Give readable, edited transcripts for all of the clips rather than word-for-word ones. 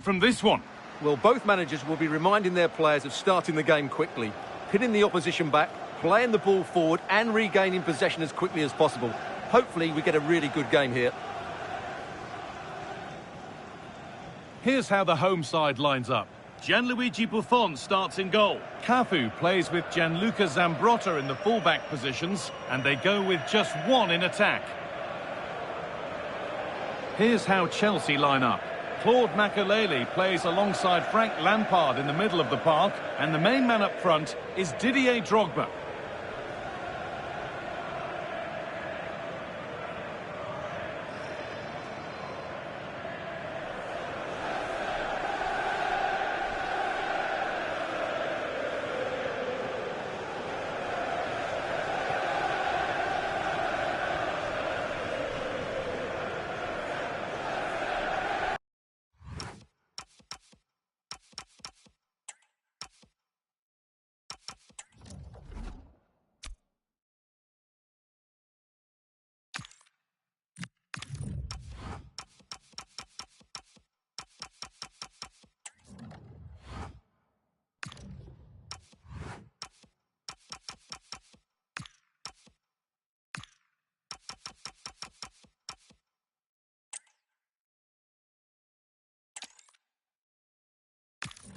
from this one? Well, both managers will be reminding their players of starting the game quickly, pitting the opposition back, playing the ball forward and regaining possession as quickly as possible. Hopefully we get a really good game here. Here's how the home side lines up. Gianluigi Buffon starts in goal. Cafu plays with Gianluca Zambrotta in the fullback positions, and they go with just one in attack. Here's how Chelsea line up. Claude Makelele plays alongside Frank Lampard in the middle of the park, and the main man up front is Didier Drogba.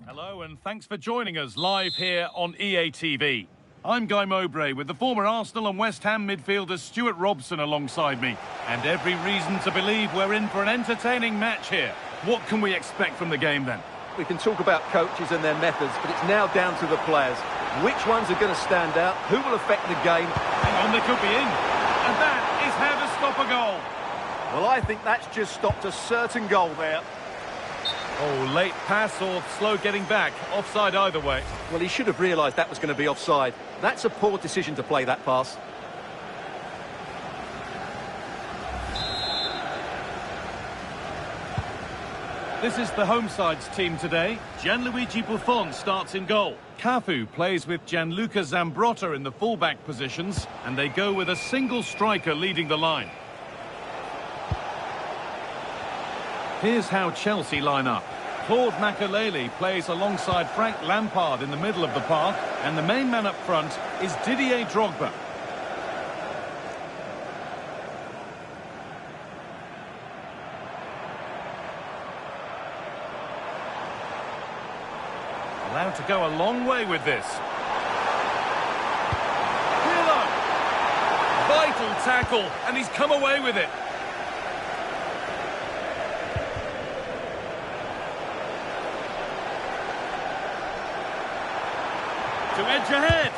Hello and thanks for joining us live here on EA TV. I'm Guy Mowbray with the former Arsenal and West Ham midfielder Stuart Robson alongside me. And every reason to believe we're in for an entertaining match here. What can we expect from the game then? We can talk about coaches and their methods, but it's now down to the players. Which ones are going to stand out? Who will affect the game? Hang on, they could be in. And that is how to stop a goal. Well, I think that's just stopped a certain goal there. Oh, late pass or slow getting back. Offside either way. Well, he should have realised that was going to be offside. That's a poor decision to play that pass. This is the home side's team today. Gianluigi Buffon starts in goal. Cafu plays with Gianluca Zambrotta in the fullback positions, and they go with a single striker leading the line. Here's how Chelsea line up. Claude Makelele plays alongside Frank Lampard in the middle of the park, and the main man up front is Didier Drogba. Allowed to go a long way with this. Pirlo! Vital tackle, and he's come away with it. To edge ahead.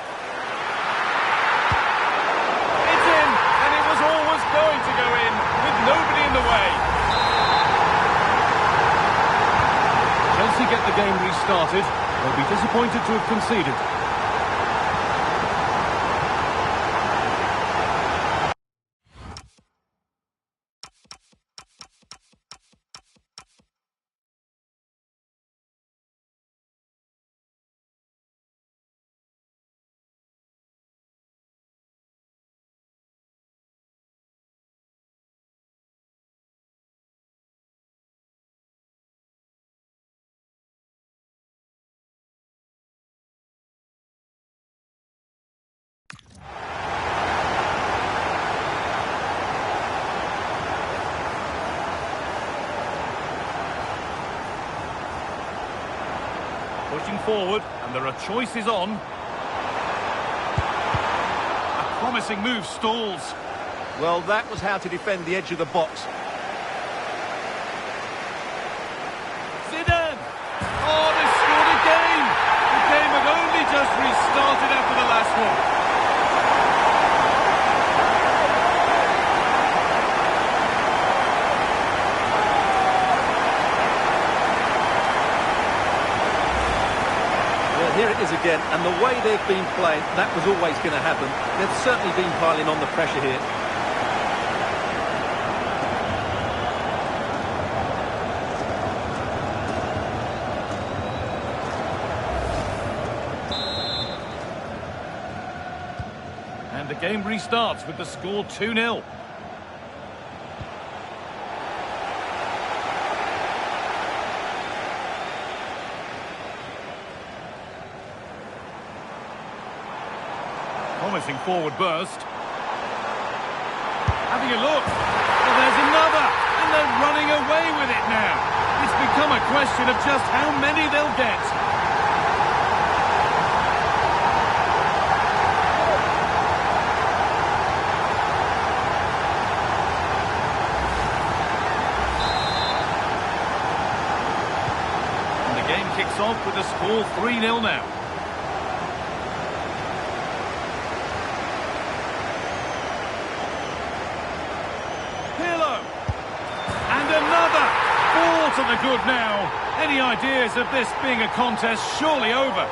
It's in, and it was always going to go in, with nobody in the way. Chelsea get the game restarted. They'll be disappointed to have conceded. Pushing forward, and there are choices on. A promising move stalls. Well, that was how to defend the edge of the box. Zidane! Oh, they scored again! The game had only just restarted after the last one. Here it is again, and the way they've been playing, that was always going to happen. They've certainly been piling on the pressure here. And the game restarts with the score 2-0. promising forward burst. Having a look. Well, there's another. And they're running away with it now. It's become a question of just how many they'll get. And the game kicks off with the score 3-0 now. To the good now. Any ideas of this being a contest surely over?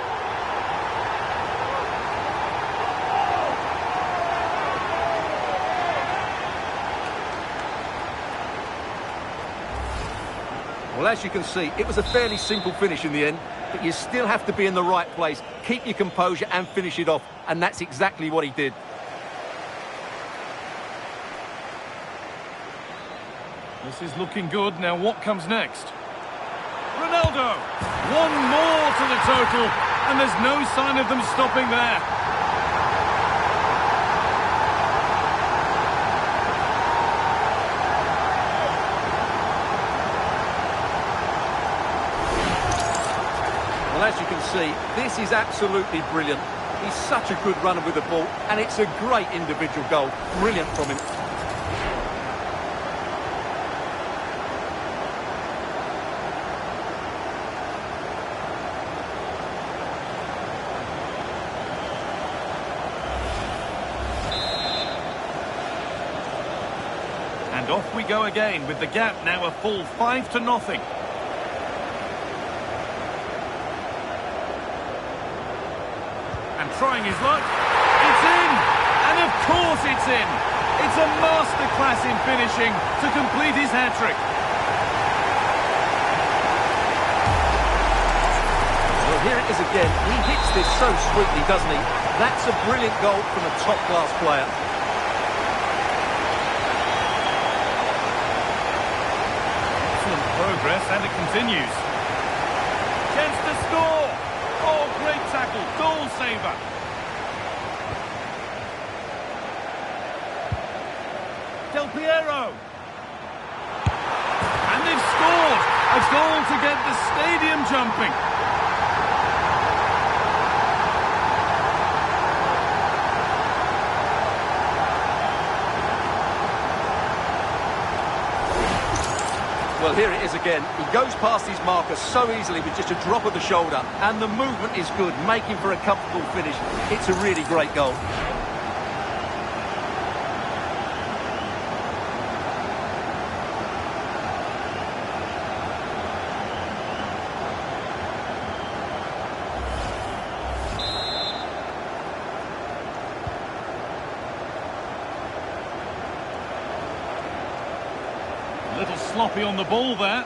Well, as you can see, it was a fairly simple finish in the end, but you still have to be in the right place, keep your composure and finish it off, and that's exactly what he did. This is looking good. Now what comes next? Ronaldo! One more to the total, and there's no sign of them stopping there. Well, as you can see, this is absolutely brilliant. He's such a good runner with the ball, and it's a great individual goal. Brilliant from him. And off we go again, with the gap now a full 5-0. And trying his luck. It's in! And of course it's in! It's a masterclass in finishing to complete his hat-trick. Well, here it is again. He hits this so sweetly, doesn't he? That's a brilliant goal from a top-class player. Progress, and it continues. Chance to score! Oh, great tackle, goal saver. Del Piero. And they've scored! A goal to get the stadium jumping. Well, here it is again. He goes past his marker so easily with just a drop of the shoulder. And the movement is good, making for a comfortable finish. It's a really great goal. A little sloppy on the ball there.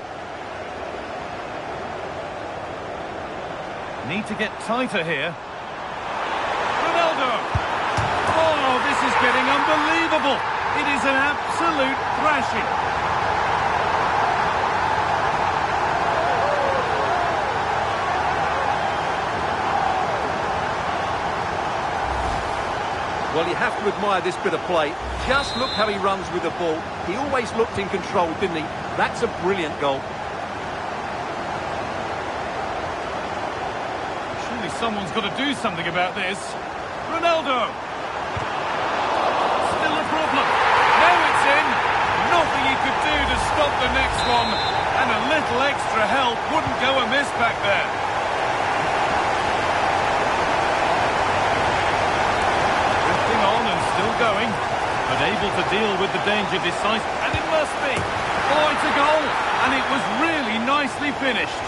Need to get tighter here. Ronaldo! Oh, this is getting unbelievable. It is an absolute thrashing. Well, you have to admire this bit of play. Just look how he runs with the ball. He always looked in control, didn't he? That's a brilliant goal. Surely someone's got to do something about this. Ronaldo! Still a problem. Now it's in. Nothing he could do to stop the next one. And a little extra help wouldn't go amiss back there. Still going, but able to deal with the danger decisively, and it must be. Oh, it's a goal, and it was really nicely finished.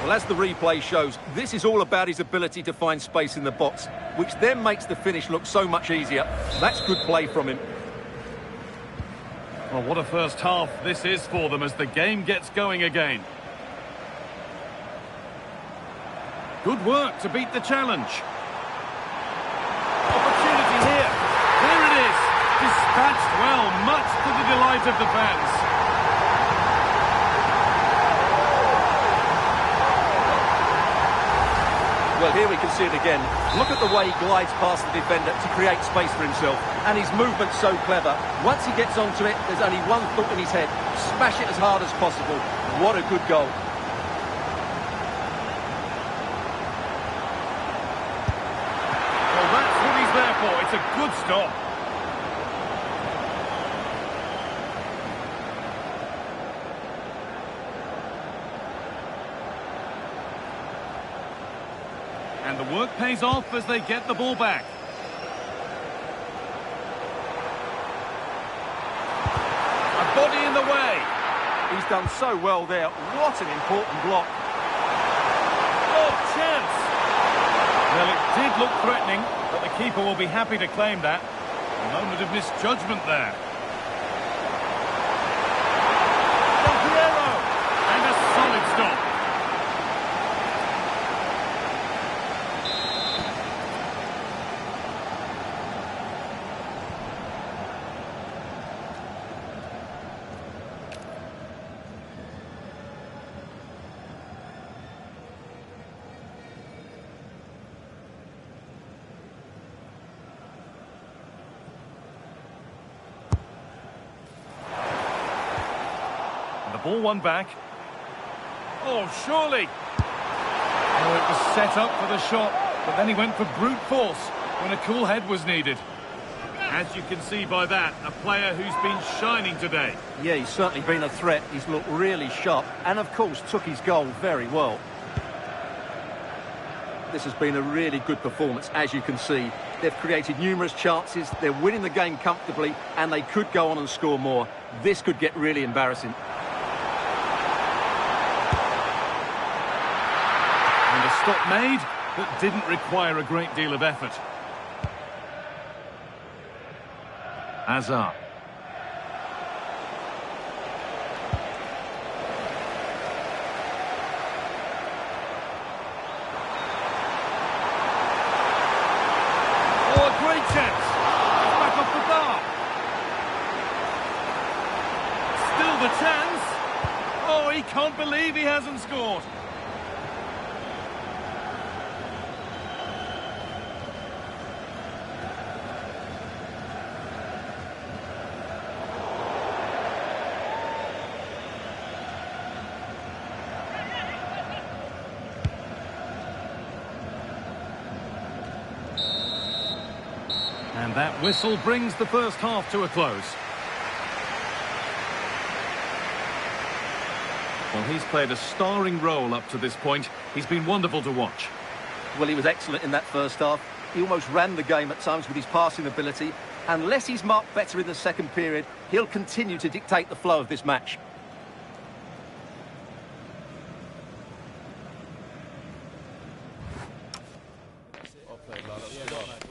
Well, as the replay shows, this is all about his ability to find space in the box, which then makes the finish look so much easier. That's good play from him. Well, what a first half this is for them as the game gets going again. Good work to beat the challenge. Opportunity here. There it is. Dispatched well, much to the delight of the fans. Well, here we can see it again. Look at the way he glides past the defender to create space for himself. And his movement's so clever. Once he gets onto it, there's only one thought in his head. Smash it as hard as possible. What a good goal. Well, that's what he's there for. It's a good stop. And the work pays off as they get the ball back. A body in the way. He's done so well there. What an important block. Oh, chance. Well, it did look threatening, but the keeper will be happy to claim that. A moment of misjudgment there. Del Piero. And a solid stop. The ball won back. Oh, surely. Oh, it was set up for the shot, but then he went for brute force when a cool head was needed. As you can see by that, a player who's been shining today. Yeah, he's certainly been a threat. He's looked really sharp and, of course, took his goal very well. This has been a really good performance, as you can see. They've created numerous chances, they're winning the game comfortably, and they could go on and score more. This could get really embarrassing. And a stop made that didn't require a great deal of effort. Hazard. Oh, a great chance. It's back off the bar. Still the chance. Oh, he can't believe he hasn't scored. And that whistle brings the first half to a close. Well, he's played a starring role up to this point. He's been wonderful to watch. Well, he was excellent in that first half. He almost ran the game at times with his passing ability. Unless he's marked better in the second period, he'll continue to dictate the flow of this match.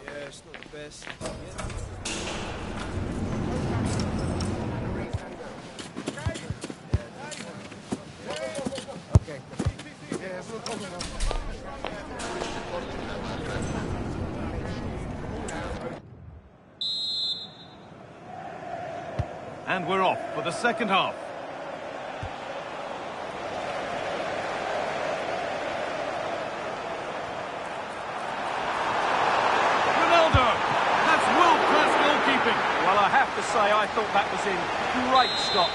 Yeah, it's not the best. Okay. Yeah, it's no problem now. And we're off for the second half. Ronaldo! That's world-class goalkeeping. Well, I have to say, I thought that was in. Great stop.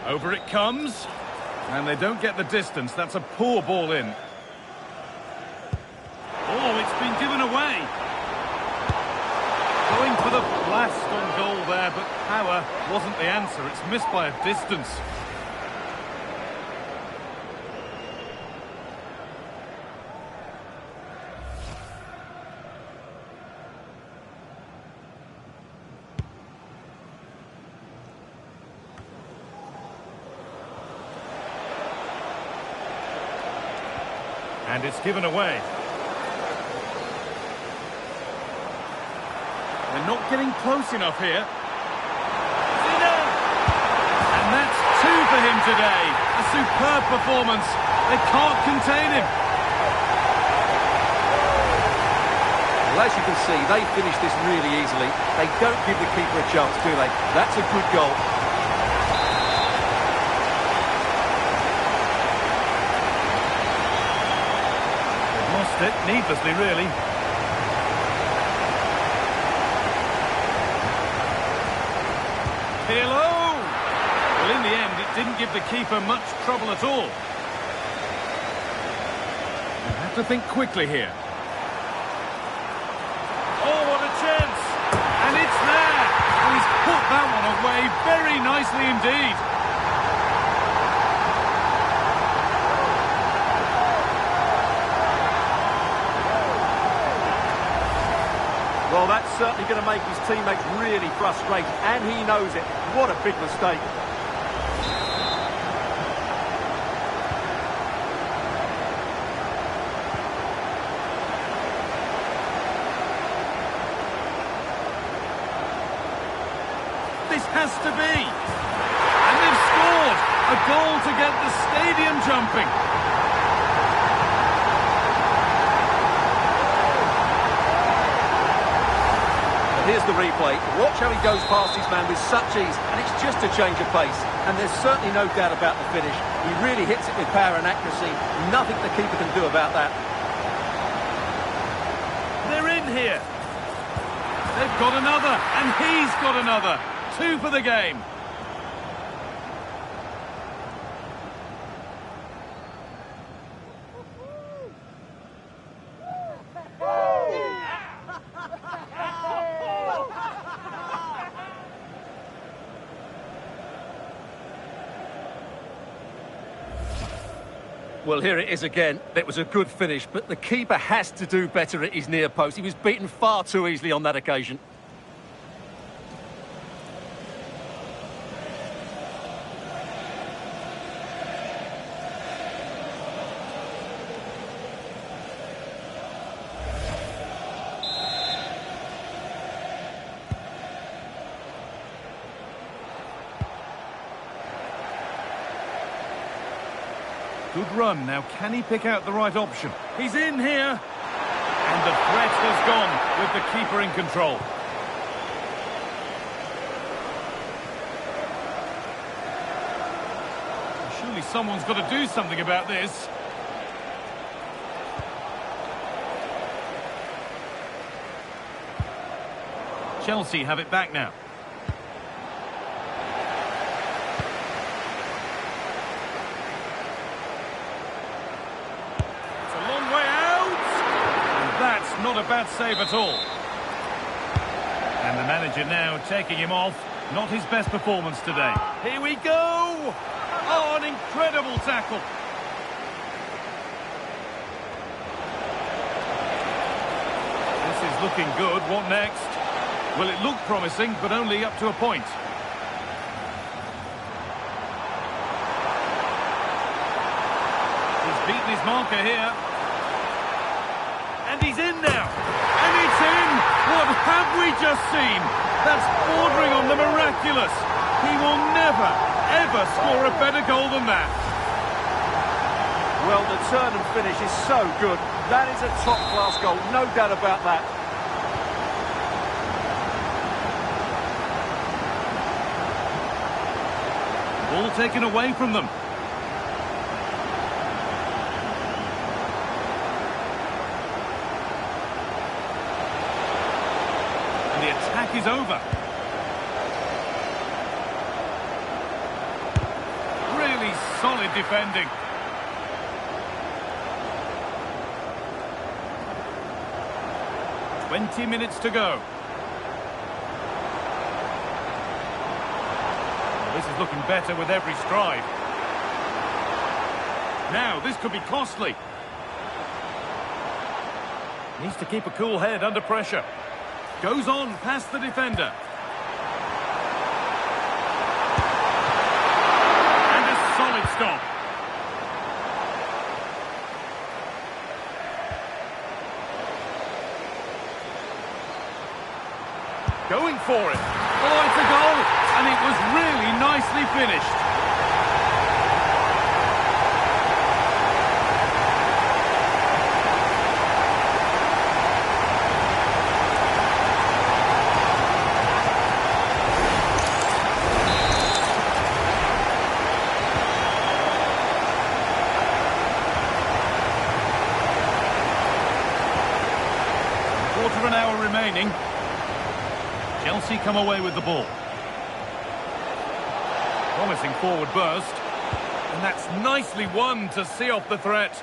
Over it comes. And they don't get the distance. That's a poor ball in. Oh, it's been given away. Going for the blast on goal there, but power wasn't the answer. It's missed by a distance. And it's given away. They're not getting close enough here. Zidane! And that's two for him today. A superb performance. They can't contain him. Well, as you can see, they finish this really easily. They don't give the keeper a chance, do they? That's a good goal. missed it, needlessly really. Pirlo! Well, in the end, it didn't give the keeper much trouble at all. You have to think quickly here. Oh, what a chance! And it's there! And he's put that one away very nicely indeed. Well, that's certainly going to make his teammates really frustrated, and he knows it. What a big mistake. This has to be. And they've scored. A goal to get the stadium jumping. Here's the replay. Watch how he goes past his man with such ease, and it's just a change of pace. And there's certainly no doubt about the finish. He really hits it with power and accuracy. Nothing the keeper can do about that. They're in here. They've got another, and he's got another. 2 for the game. Well, here it is again. It was a good finish, but the keeper has to do better at his near post. He was beaten far too easily on that occasion. Good run. Now, can he pick out the right option? He's in here. And the threat has gone with the keeper in control. Surely someone's got to do something about this. Chelsea have it back now. Not a bad save at all. And the manager now taking him off. Not his best performance today. Here we go! Oh, an incredible tackle. This is looking good. What next? Well, it looked promising, but only up to a point. He's beaten his marker here. And he's in now. And it's in. What have we just seen? That's bordering on the miraculous. He will never, ever score a better goal than that. Well, the turn and finish is so good. That is a top-class goal, no doubt about that. Ball taken away from them. The attack is over. Really solid defending. "20 minutes to go. Well, this is looking better with every stride. Now, this could be costly. Needs to keep a cool head under pressure. Goes on past the defender. And a solid stop. Going for it. Oh, it's a goal. And it was really nicely finished. quarter of an hour remaining. Chelsea come away with the ball. Promising forward burst. And that's nicely won to see off the threat.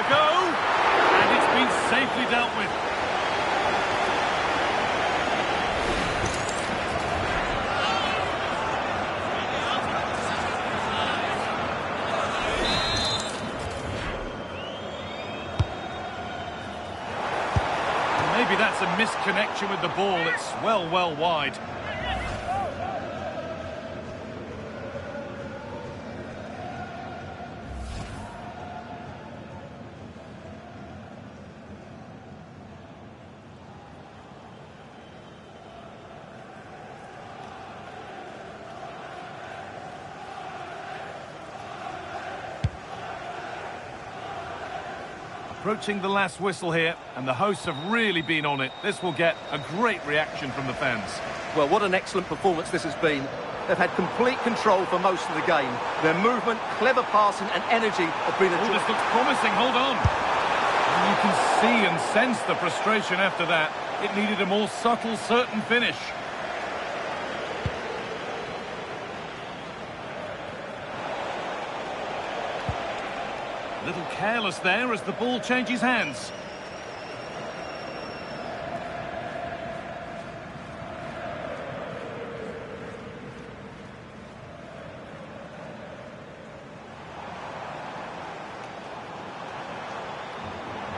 Go, and it's been safely dealt with. Maybe that's a misconnection with the ball. It's well wide. Approaching the last whistle here, and the hosts have really been on it. This will get a great reaction from the fans. Well, what an excellent performance this has been. They've had complete control for most of the game. Their movement, clever passing and energy have been a... Oh, this looks promising, hold on. And you can see and sense the frustration after that. It needed a more subtle, certain finish. A little careless there as the ball changes hands.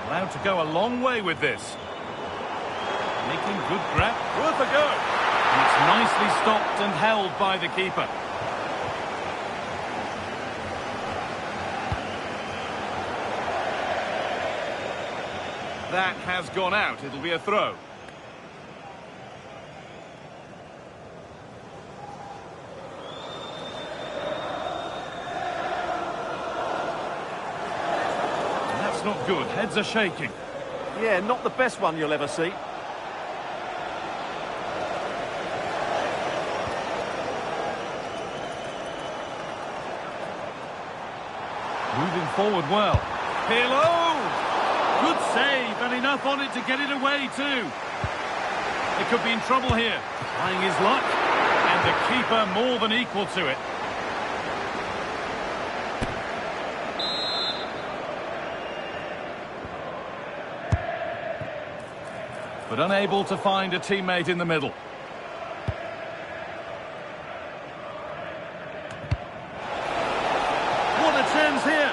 Allowed to go a long way with this. Making good grab. Worth a go. And it's nicely stopped and held by the keeper. That has gone out. It'll be a throw. And that's not good. Heads are shaking. Yeah, not the best one you'll ever see. Moving forward well. Pirlo! Good save, and enough on it to get it away too. They could be in trouble here. Trying his luck, and the keeper more than equal to it. But unable to find a teammate in the middle. What a chance here!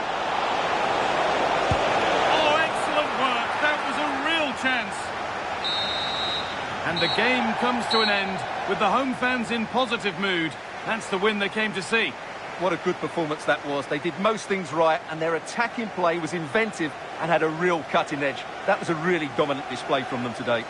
Chance. And the game comes to an end with the home fans in positive mood. That's the win they came to see. What a good performance that was. They did most things right, and their attacking play was inventive and had a real cutting edge. That was a really dominant display from them today.